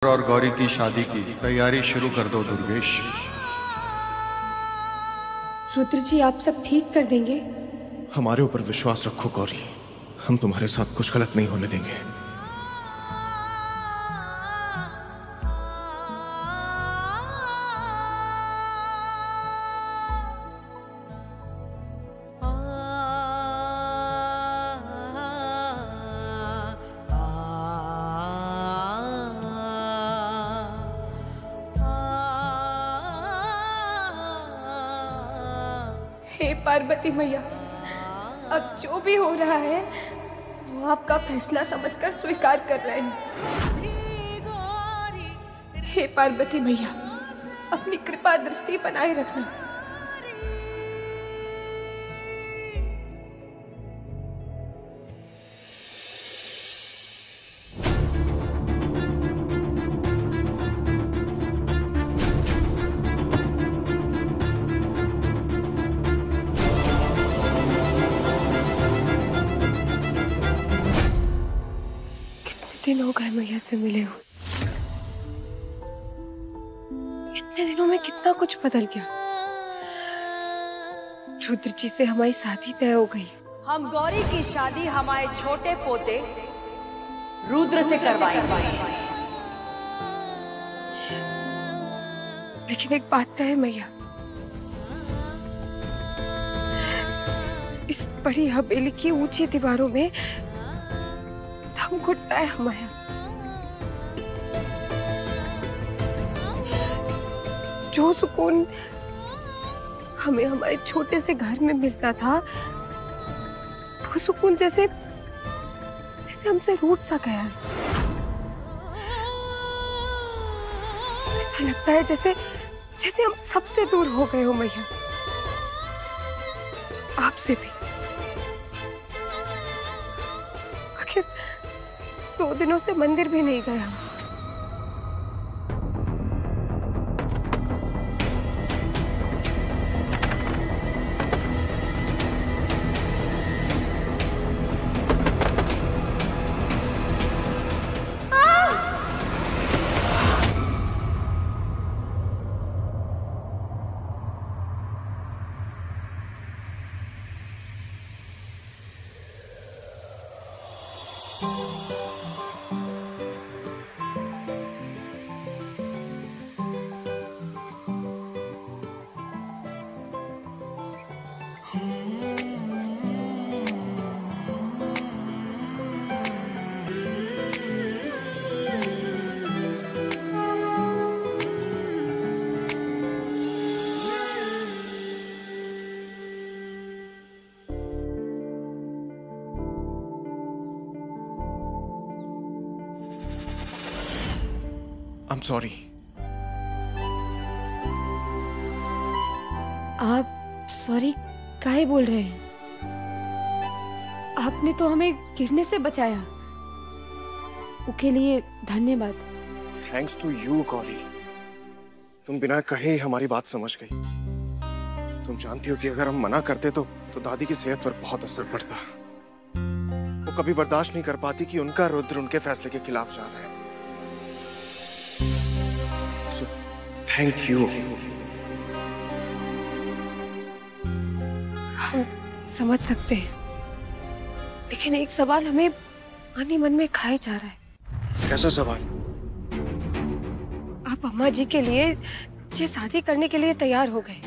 और गौरी की शादी की तैयारी शुरू कर दो दुर्गेश। रुद्र जी, आप सब ठीक कर देंगे? हमारे ऊपर विश्वास रखो गौरी, हम तुम्हारे साथ कुछ गलत नहीं होने देंगे। हे पार्वती मैया, अब जो भी हो रहा है वो आपका फैसला समझकर स्वीकार कर रहे हैं। हे पार्वती मैया, अपनी कृपा दृष्टि बनाए रखना। दिन हो गए मैया से मिले हुए। इतने दिनों में कितना कुछ बदल गया। रुद्र जी से हमारी शादी तय हो गई। हम गौरी की शादी हमारे छोटे पोते रुद्र से करवाएंगे। लेकिन एक बात तो है मैया, इस बड़ी हवेली की ऊंची दीवारों में दम घुटता है हमारा। जो सुकून हमें हमारे छोटे से घर में मिलता था, वो सुकून जैसे हमसे रूठ सा गया है। ऐसा लगता है जैसे हम सबसे दूर हो गए हो मैया, आपसे भी। आखिर 2 दिनों से मंदिर भी नहीं गया। I'm sorry। आप सॉरी काहे बोल रहे हैं? आपने तो हमें गिरने से बचाया, उसके लिए धन्यवाद। थैंक्स टू यू गौरी, तुम बिना कहे ही हमारी बात समझ गई। तुम जानती हो कि अगर हम मना करते तो दादी की सेहत पर बहुत असर पड़ता। वो कभी बर्दाश्त नहीं कर पाती कि उनका रुद्र उनके फैसले के खिलाफ जा रहा है। So, thank you। हम समझ सकते हैं, लेकिन एक सवाल हमें मन में खाए जा रहा है। कैसा सवाल? आप अम्मा जी के लिए ये शादी करने के लिए तैयार हो गए,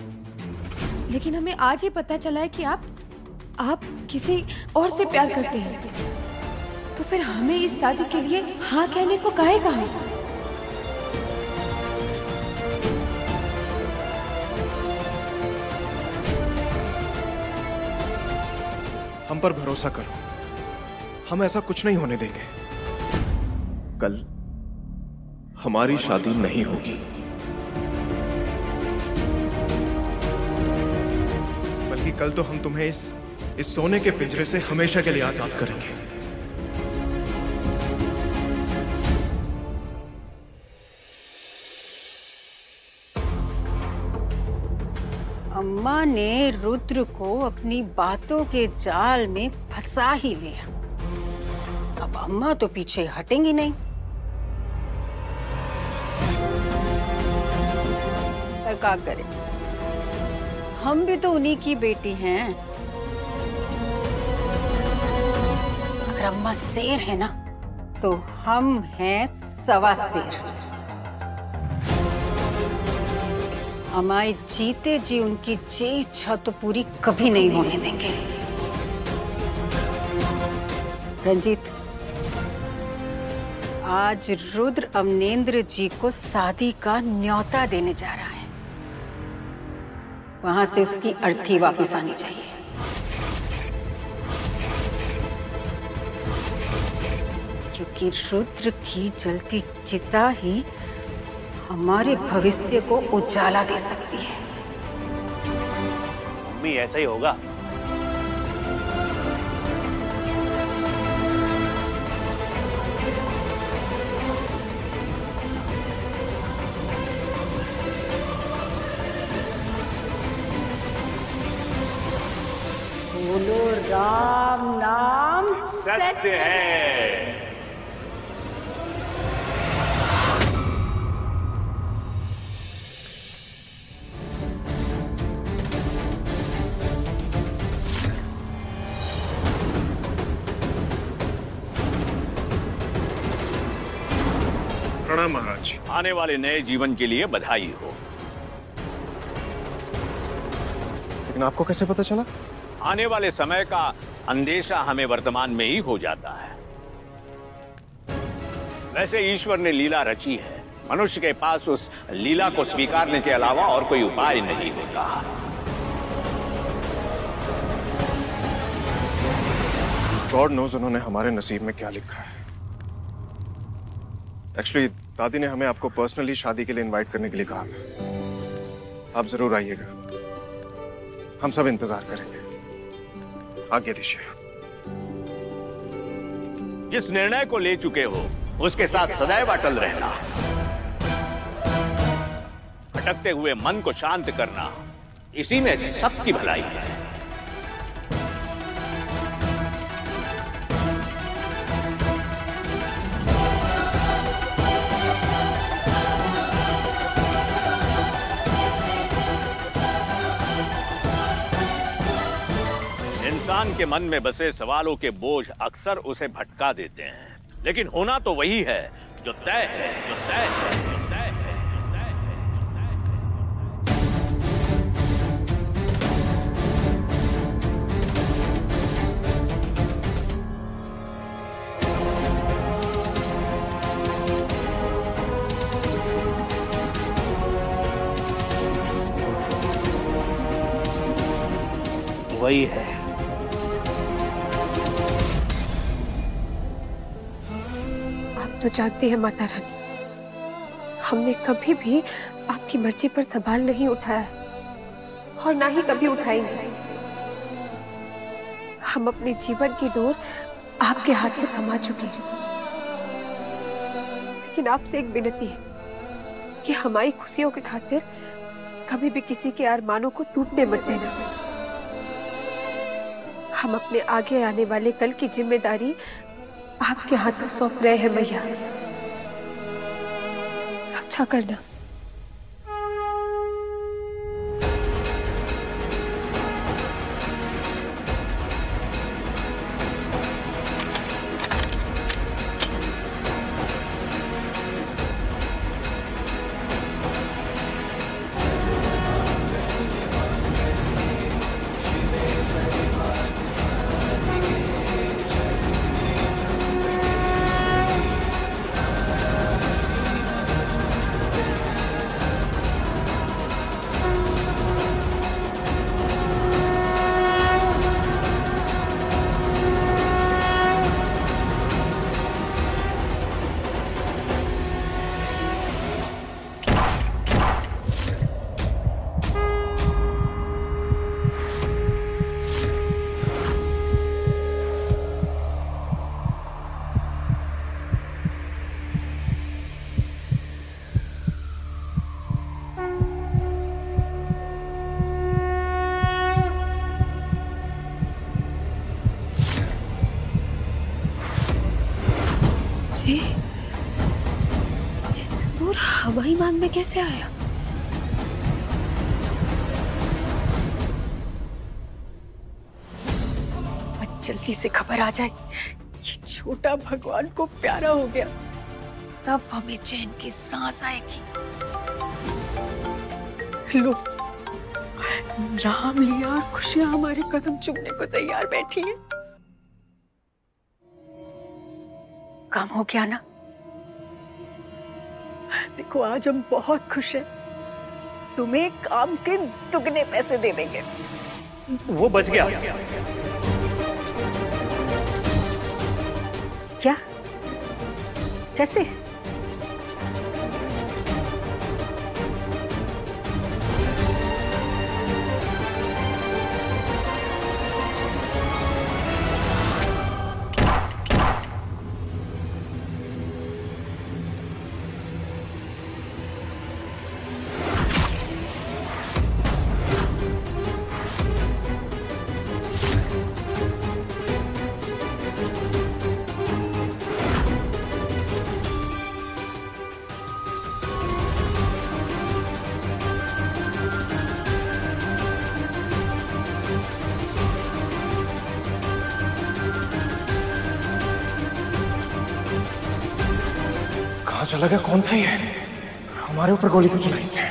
लेकिन हमें आज ही पता चला है कि आप किसी और से प्यार करते हैं। तो फिर हमें इस शादी के लिए हाँ कहने को काहे कहा? हम पर भरोसा करो, हम ऐसा कुछ नहीं होने देंगे। कल हमारी शादी नहीं होगी, बल्कि कल तो हम तुम्हें इस सोने के पिंजरे से हमेशा के लिए आजाद करेंगे। अम्मा ने रुद्र को अपनी बातों के जाल में फंसा ही लिया। अब अम्मा तो पीछे हटेंगी नहीं। पर का करे, हम भी तो उन्हीं की बेटी हैं। अगर अम्मा शेर है ना, तो हम हैं सवा शेर। हमारे जीते जी उनकी जे इच्छा तो पूरी कभी नहीं होने देंगे। रंजीत, आज रुद्र अमनेंद्र जी को शादी का न्योता देने जा रहा है। वहां से उसकी अर्थी वापस आनी चाहिए। क्योंकि रुद्र की जलती चिता ही हमारे भविष्य को उजाला दे सकती है। मम्मी, ऐसा ही होगा। बोलो राम नाम सत्य है। प्रणाम महाराज। आने वाले नए जीवन के लिए बधाई हो। लेकिन आपको कैसे पता चला? आने वाले समय का अंदेशा हमें वर्तमान में ही हो जाता है। वैसे ईश्वर ने लीला रची है, मनुष्य के पास उस लीला को स्वीकारने के अलावा और कोई उपाय नहीं होता। गॉड नोज उन्होंने हमारे नसीब में क्या लिखा है। एक्चुअली दादी ने हमें आपको पर्सनली शादी के लिए इनवाइट करने के लिए कहा था। आप जरूर आइएगा, हम सब इंतजार करेंगे। आज्ञा दीजिए। जिस निर्णय को ले चुके हो उसके साथ सदैव अटल रहना, भटकते हुए मन को शांत करना, इसी में सबकी भलाई है। इंसान के मन में बसे सवालों के बोझ अक्सर उसे भटका देते हैं, लेकिन होना तो वही है जो तय है, जो तय है, जो तय है, जो तय है। वही है। तो जानती है माता रानी, हमने कभी भी आपकी मर्जी पर सवाल नहीं उठाया और ना ही कभी उठाएंगे। हम अपने जीवन की डोर आपके हाथ में थमा चुके हैं। लेकिन आपसे एक विनती है कि हमारी खुशियों की खातिर कभी भी किसी के अरमानों को टूटने मत देना। हम अपने आगे आने वाले कल की जिम्मेदारी आपके हाथ में सौंप रहे हैं मैया। रक्षा करना। हवाई मार्ग में कैसे आया? जल्दी से खबर आ जाए ये छोटा भगवान को प्यारा हो गया, तब हमें चैन की सांस आएगी। लो, राम लिया और खुशियां हमारे कदम चुमने को तैयार बैठी है। काम हो गया ना? देखो आज हम बहुत खुश हैं, तुम्हें काम के दुगने पैसे दे देंगे। वो बच गया। क्या? कैसे? कहाँ चला गया? कौन था ये? हमारे ऊपर गोली क्यों चलाई इसने?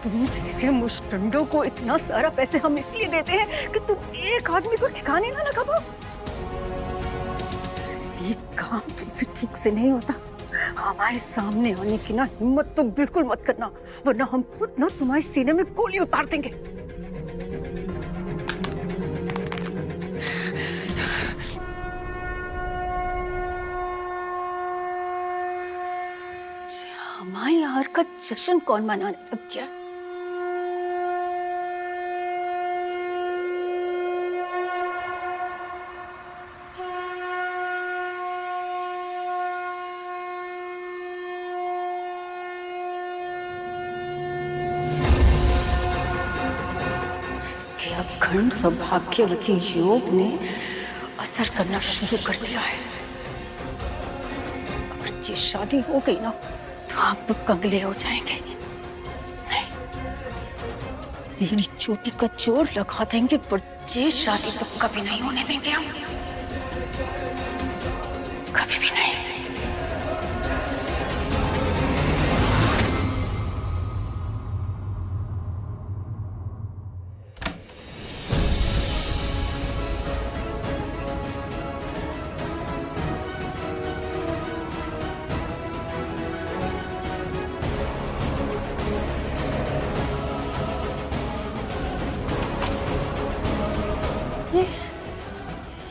तुम जैसे मुस्टंडों को इतना सारा पैसे हम इसलिए देते हैं कि तुम एक आदमी को ठिकाने ना लगा पाओ। एक काम तुमसे ठीक से नहीं होता। हमारे सामने आने की ना हिम्मत तो बिल्कुल मत करना, वरना हम खुद ना तुम्हारे सीने में गोली उतार देंगे। हमारी हार का जश्न कौन मनाने लग गया? इसके अखंड सौभाग्यवती योग ने असर करना शुरू कर दिया है। अगर ये शादी हो गई ना तो आप तो कंगले हो जाएंगे। नहीं, मेरी चोटी का जोर लगा देंगे, पर ये शादी तो कभी नहीं होने देंगे हम, कभी भी नहीं।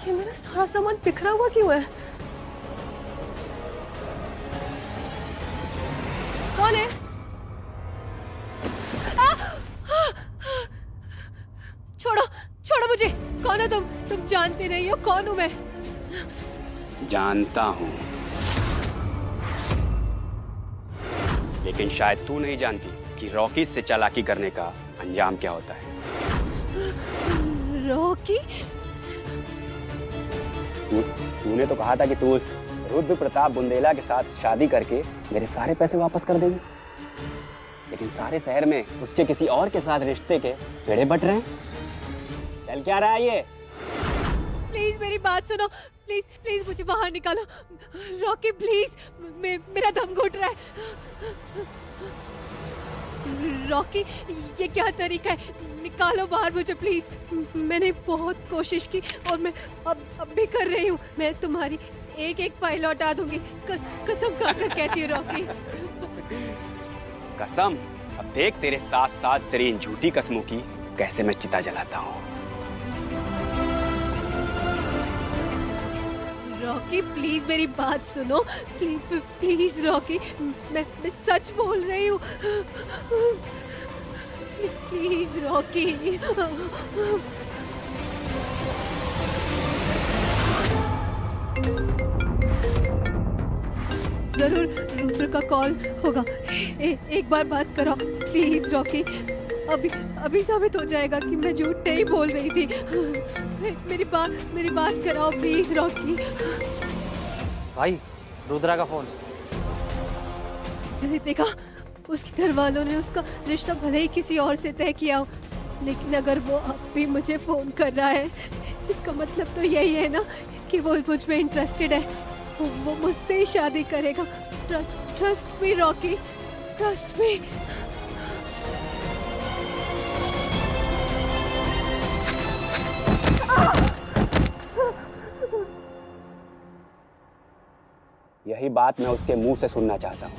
ये मेरा सारा सामान बिखरा हुआ क्यों है? कौन है? छोड़ो, छोड़ो मुझे। कौन है तुम? तुम जानते नहीं हो कौन हूं मैं। जानता हूं, लेकिन शायद तू नहीं जानती कि रॉकी से चालाकी करने का अंजाम क्या होता है। रॉकी? तूने तो कहा था कि तू उस रुद्र प्रताप बुंदेला के साथ शादी करके मेरे सारे पैसे वापस कर देगी, लेकिन सारे शहर में उसके किसी और के साथ रिश्ते के पेड़े बट रहे हैं। चल क्या रहा है ये? प्लीज मेरी बात सुनो, प्लीज प्लीज मुझे बाहर निकालो। रॉकी प्लीज, मेरा दम घुट रहा है। रॉकी ये क्या तरीका है? निकालो बाहर मुझे प्लीज। मैंने बहुत कोशिश की और मैं अब भी कर रही हूँ। मैं तुम्हारी एक एक फाइल लौटा दूंगी, कसम खाकर कहती हूँ रॉकी। कसम? अब देख तेरे साथ साथ तेरी इन झूठी कसमों की कैसे मैं चिता जलाता हूँ। रॉकी प्लीज मेरी बात सुनो, प्लीज प्लीज रॉकी, मैं सच बोल रही हूँ। Please Rocky. जरूर रुद्र का कॉल होगा। एक बार बात करो प्लीज रॉकी। अभी साबित हो जाएगा कि मैं झूठ नहीं बोल रही थी। मेरी बात कराओ प्लीज रॉकी। भाई रुद्रा का फोन। देखा, उसके घर वालों ने उसका रिश्ता भले ही किसी और से तय किया हो, लेकिन अगर वो अब भी मुझे फोन कर रहा है, इसका मतलब तो यही है ना कि वो मुझ में इंटरेस्टेड है। वो मुझसे ही शादी करेगा। Trust me Rocky, trust me. यही बात मैं उसके मुंह से सुनना चाहता हूँ।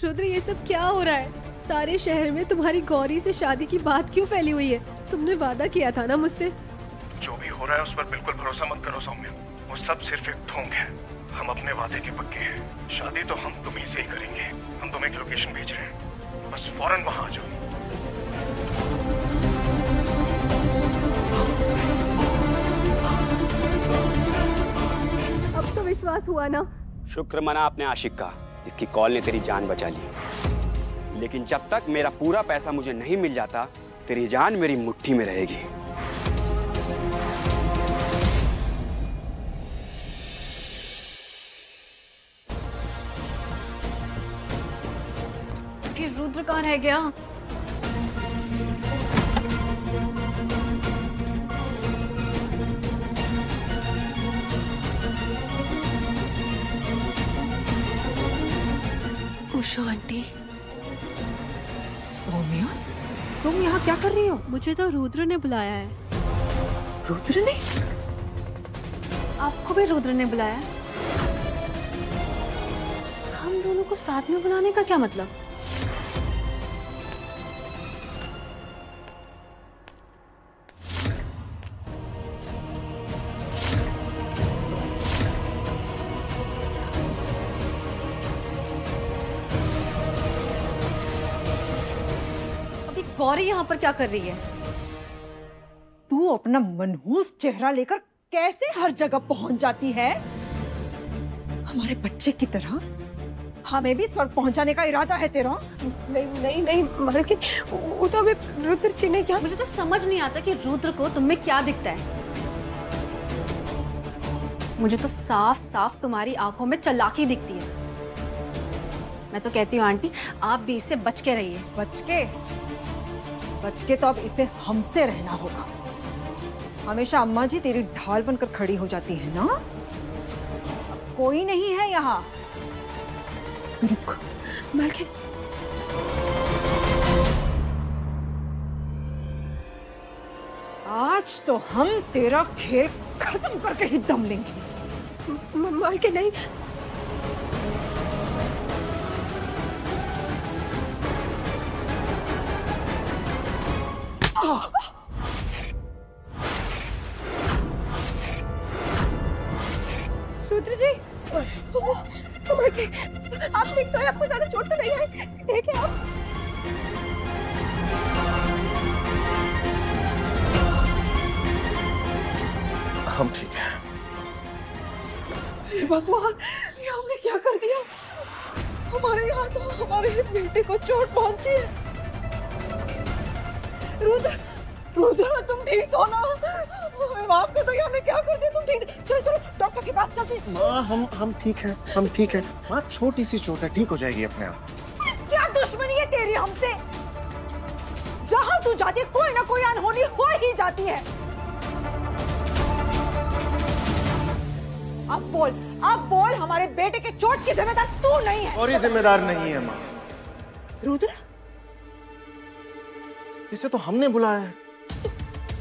रुद्र, ये सब क्या हो रहा है? सारे शहर में तुम्हारी गौरी से शादी की बात क्यों फैली हुई है? तुमने वादा किया था ना मुझसे। जो भी हो रहा है उस पर बिल्कुल भरोसा मत करो सौम्या, वो सब सिर्फ एक ढोंग है। हम अपने वादे के पक्के हैं। शादी तो हम तुम्हीं से ही करेंगे। हम तुम्हें एक लोकेशन भेज रहे हैं, बस फौरन वहां आ जाओ। अब तो विश्वास हुआ ना? शुक्र मना अपने आशिक का, जिसकी कॉल ने तेरी जान बचा ली। लेकिन जब तक मेरा पूरा पैसा मुझे नहीं मिल जाता, तेरी जान मेरी मुट्ठी में रहेगी। फिर रुद्र कहाँ रह गया? उषा आंटी। सौम्या, तुम यहाँ क्या कर रही हो? मुझे तो रुद्र ने बुलाया है। रुद्र ने? आपको भी रुद्र ने बुलाया? हम दोनों को साथ में बुलाने का क्या मतलब? गौरी यहाँ पर क्या कर रही है? तू अपना मनहूस चेहरा लेकर कैसे हर जगह पहुंच जाती है? हमारे बच्चे की तरह हमें भी स्वर्ग पहुंचाने का इरादा है तेरा? नहीं मालकिन, वो तो अभी रुद्र जी ने क्या। मुझे तो समझ नहीं आता कि रुद्र को तुम में क्या दिखता है। मुझे तो साफ साफ तुम्हारी आंखों में चालाकी दिखती है। मैं तो कहती हूँ आंटी, आप भी इससे बच के रहिए। बच के तो अब इसे हमसे रहना होगा। हमेशा अम्मा जी तेरी ढाल बनकर खड़ी हो जाती है ना? अब कोई नहीं है यहाँ। रुक मालकिन। आज तो हम तेरा खेल खत्म करके ही दम लेंगे। मालकिन नहीं। रुद्र जी, आप ठीक तो है? आपको ज्यादा चोट तो नहीं है? ठीक है आप? हम ठीक हैं। भगवान, ये हमने क्या कर दिया? हमारे यहाँ तो हमारे बेटे को चोट पहुंची है। रुद्र, तुम ठीक हो ना? माफ कर दो, हमने क्या कर दिया? तुम ठीक? चलो डॉक्टर के पास चलते। माँ, हम ठीक हैं, हम ठीक हैं। माँ, छोटी सी चोट है, ठीक हो जाएगी अपने आप। क्या दुश्मनी है तेरी हमसे? जहाँ तू जाती है कोई ना कोई अनहोनी हो ही जाती है। अब बोल, हमारे बेटे के चोट की जिम्मेदार तू नहीं है। और ये जिम्मेदार नहीं है माँ। रुद्र, इसे तो हमने बुलाया है।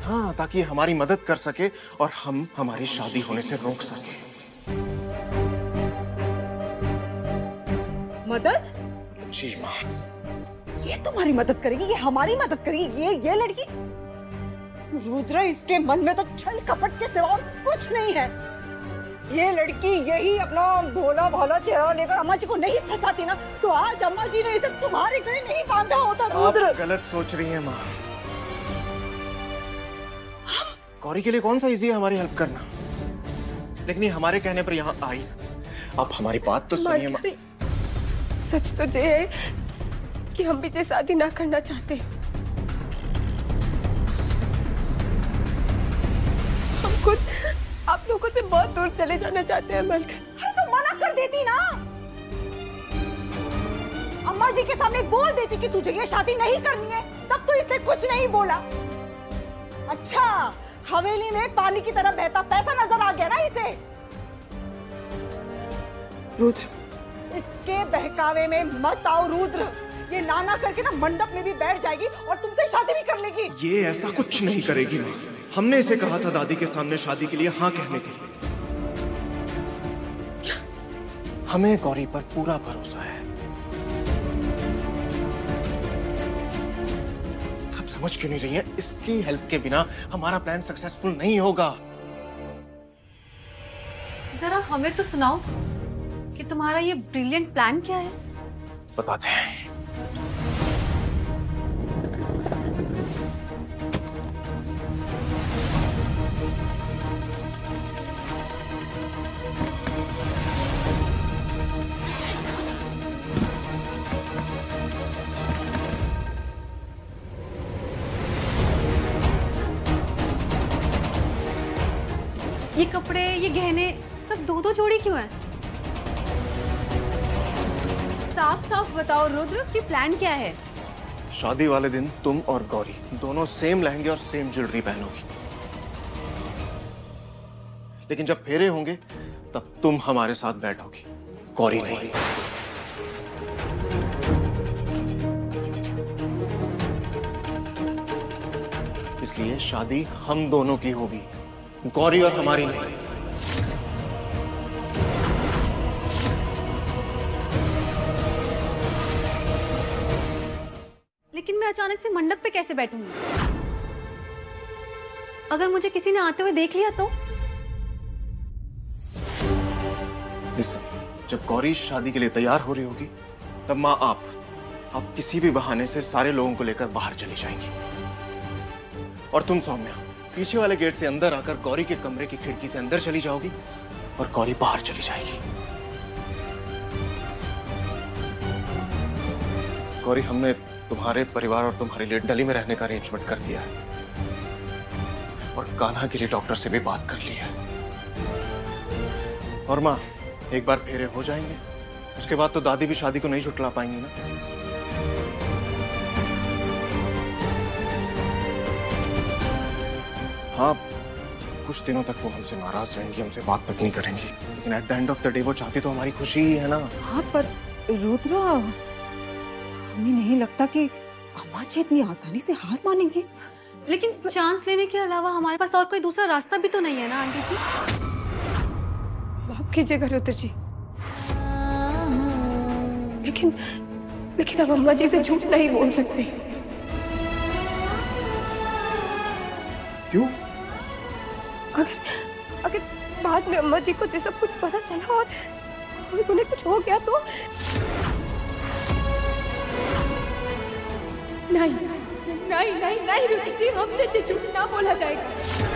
हाँ, ताकि हमारी मदद कर सके और हम हमारी शादी होने से रोक सके। मदद? जी माँ। ये तुम्हारी मदद करेगी? ये हमारी मदद करेगी? ये लड़की? रुद्र, इसके मन में तो छल कपट के सिवा और कुछ नहीं है। ये लड़की यही अपना भोला भाला चेहरा लेकर अम्मा जी को नहीं फंसाती ना, तो आज अम्मा जी ने इसे तुम्हारे गले नहीं बांधा होता। रुद्र, आप गलत सोच रही हैं माँ। गौरी के लिए कौन सा इजी है हमारी हेल्प करना, लेकिन ये हमारे कहने पर यहाँ आई। आप हमारी बात तो सुनिए माँ। सच तो ये है, कि हम भी शादी ना करना चाहते। हम खुद आप लोगों से बहुत दूर चले जाना चाहते हैं मलका। अरे तो मना कर देती ना, अम्मा जी के सामने बोल देती कि तुझे ये शादी नहीं करनी है, तब तो इसने कुछ नहीं बोला। अच्छा, हवेली में पानी की तरह बहता पैसा नजर आ गया ना इसे। रुद्र, इसके बहकावे में मत आओ रुद्र, ये नाना करके ना मंडप में भी बैठ जाएगी और तुमसे शादी भी कर लेगी। ये ऐसा कुछ नहीं करेगी माँ। हमने इसे कहा था दादी के सामने शादी के लिए हाँ कहने के लिए। हमें गौरी पर पूरा भरोसा है। आप समझ क्यों नहीं रही हैं? इसकी हेल्प के बिना हमारा प्लान सक्सेसफुल नहीं होगा। जरा हमें तो सुनाओ कि तुम्हारा ये ब्रिलियंट प्लान क्या है। बताते हैं। ये कपड़े, ये गहने सब दो दो जोड़ी क्यों है? साफ साफ बताओ रुद्र कि प्लान क्या है? शादी वाले दिन तुम और गौरी दोनों सेम लहंगे और सेम ज्वेलरी पहनोगी, लेकिन जब फेरे होंगे तब तुम हमारे साथ बैठोगी, गौरी नहीं। इसलिए शादी हम दोनों की होगी, गौरी और हमारी नहीं। लेकिन मैं अचानक से मंडप पे कैसे बैठूंगी? अगर मुझे किसी ने आते हुए देख लिया तो? जब गौरी शादी के लिए तैयार हो रही होगी तब माँ आप किसी भी बहाने से सारे लोगों को लेकर बाहर चली जाएंगी, और तुम सौम्या पीछे वाले गेट से अंदर आकर गौरी के कमरे की खिड़की से अंदर चली जाओगी और गौरी बाहर चली जाएगी। गौरी, हमने तुम्हारे परिवार और तुम्हारे लिए दिल्ली में रहने का अरेंजमेंट कर दिया है और कान्हा के लिए डॉक्टर से भी बात कर ली है। और माँ, एक बार फेरे हो जाएंगे उसके बाद तो दादी भी शादी को नहीं झुटला पाएंगी ना। हाँ, कुछ दिनों तक वो हमसे नाराज रहेंगी, हमसे बात तक नहीं करेंगी, लेकिन at the end of the day वो चाहती तो हमारी खुशी ही है ना। हाँ, पर रुद्रा, हमें नहीं लगता कि अम्मा जी इतनी आसानी से हार मानेंगे। लेकिन चांस लेने के अलावा हमारे पास और कोई दूसरा रास्ता भी तो नहीं है ना आंटी जी। माफ कीजिएगा रुद्र जी, लेकिन अब अम्मा जी से झूठ नहीं बोल सकते। क्यों? अगर बाद में अम्मा जी को ये सब कुछ पता चला और उन्हें कुछ हो गया तो? नहीं रुद्र जी, हमसे झूठ ना बोला जाएगा।